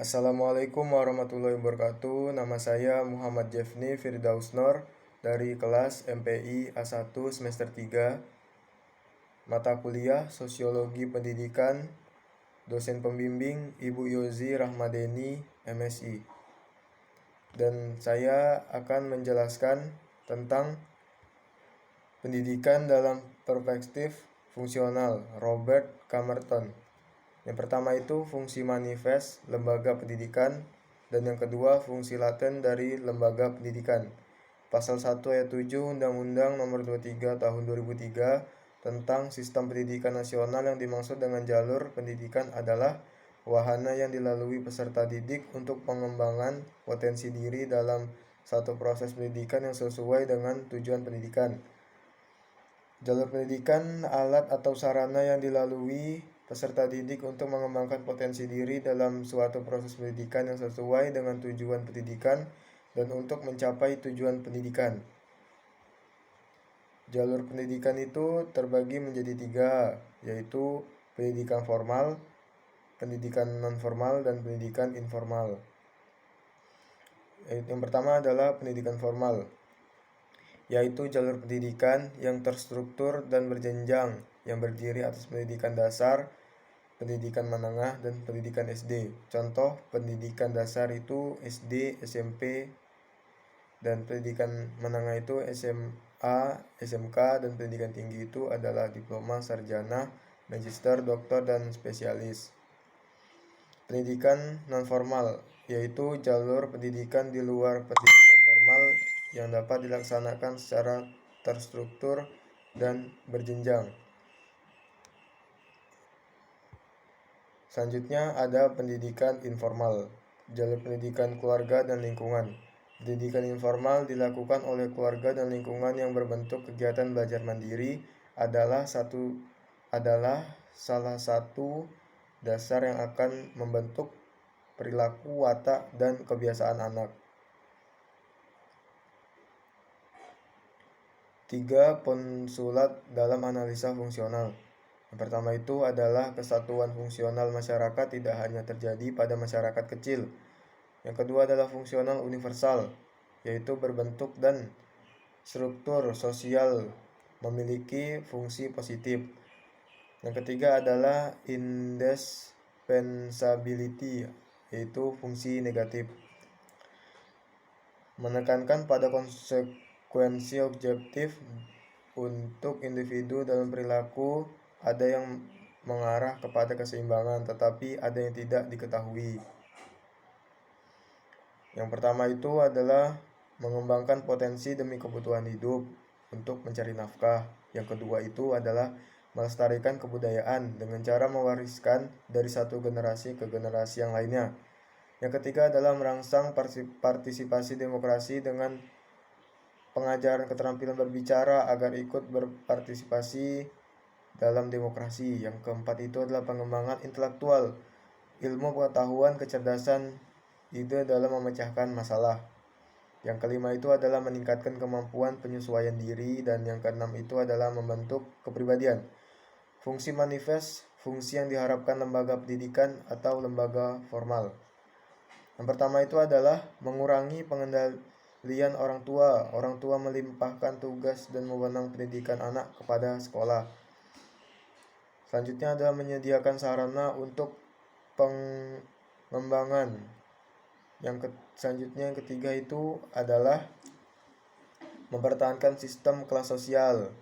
Assalamualaikum warahmatullahi wabarakatuh. Nama saya Muhammad Jefni Firdaus Nur dari kelas MPI A1 semester 3, mata kuliah Sosiologi Pendidikan, dosen pembimbing Ibu Yozi Rahmadeni, MSI. Dan saya akan menjelaskan tentang pendidikan dalam perspektif fungsional Robert Camerton. Yang pertama itu fungsi manifest lembaga pendidikan, dan yang kedua fungsi laten dari lembaga pendidikan. Pasal 1 ayat 7 Undang-Undang Nomor 23 Tahun 2003 tentang Sistem Pendidikan Nasional yang dimaksud dengan jalur pendidikan adalah wahana yang dilalui peserta didik untuk pengembangan potensi diri dalam satu proses pendidikan yang sesuai dengan tujuan pendidikan. Jalur pendidikan alat atau sarana yang dilalui peserta didik untuk mengembangkan potensi diri dalam suatu proses pendidikan yang sesuai dengan tujuan pendidikan dan untuk mencapai tujuan pendidikan. Jalur pendidikan itu terbagi menjadi 3, yaitu pendidikan formal, pendidikan non-formal, dan pendidikan informal. Yang pertama adalah pendidikan formal, yaitu jalur pendidikan yang terstruktur dan berjenjang yang berdiri atas pendidikan dasar, pendidikan menengah, dan pendidikan SD. Contoh pendidikan dasar itu SD, SMP, dan pendidikan menengah itu SMA, SMK, dan pendidikan tinggi itu adalah diploma, sarjana, magister, doktor, dan spesialis. Pendidikan non-formal, yaitu jalur pendidikan di luar pendidikan formal yang dapat dilaksanakan secara terstruktur dan berjenjang. Selanjutnya ada pendidikan informal, jalur pendidikan keluarga dan lingkungan. Pendidikan informal dilakukan oleh keluarga dan lingkungan yang berbentuk kegiatan belajar mandiri adalah salah satu dasar yang akan membentuk perilaku, watak, dan kebiasaan anak. 3 konsulat dalam analisa fungsional. Yang pertama itu adalah kesatuan fungsional masyarakat tidak hanya terjadi pada masyarakat kecil. Yang kedua adalah fungsional universal, yaitu berbentuk dan struktur sosial memiliki fungsi positif. Yang ketiga adalah indispensability, yaitu fungsi negatif. Menekankan pada konsekuensi objektif untuk individu dalam perilaku. Ada yang mengarah kepada keseimbangan, tetapi ada yang tidak diketahui. Yang pertama itu adalah mengembangkan potensi demi kebutuhan hidup untuk mencari nafkah. Yang kedua itu adalah melestarikan kebudayaan dengan cara mewariskan dari satu generasi ke generasi yang lainnya. Yang ketiga adalah merangsang partisipasi demokrasi dengan pengajaran keterampilan berbicara agar ikut berpartisipasi dalam demokrasi. Yang keempat itu adalah pengembangan intelektual, ilmu pengetahuan, kecerdasan, ide dalam memecahkan masalah. Yang kelima itu adalah meningkatkan kemampuan penyesuaian diri, dan yang keenam itu adalah membentuk kepribadian. Fungsi manifest, fungsi yang diharapkan lembaga pendidikan atau lembaga formal. Yang pertama itu adalah mengurangi pengendalian orang tua. Orang tua melimpahkan tugas dan wewenang pendidikan anak kepada sekolah. Selanjutnya adalah menyediakan sarana untuk pengembangan. Selanjutnya yang ketiga itu adalah mempertahankan sistem kelas sosial.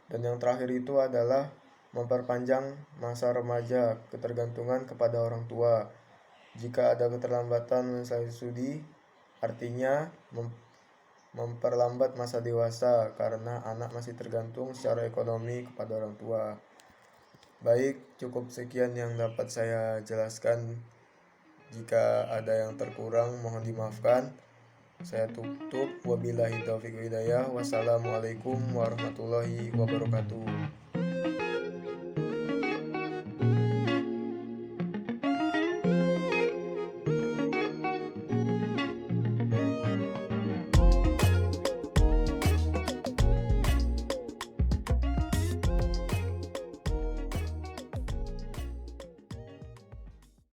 Dan yang terakhir itu adalah memperpanjang masa remaja, ketergantungan kepada orang tua. Jika ada keterlambatan menyelesaikan studi, artinya memperlambat masa dewasa karena anak masih tergantung secara ekonomi kepada orang tua. Baik, cukup sekian yang dapat saya jelaskan. Jika ada yang terkurang mohon dimaafkan. Saya tutup. Wabillahi taufiq wal hidayah. Wassalamualaikum warahmatullahi wabarakatuh.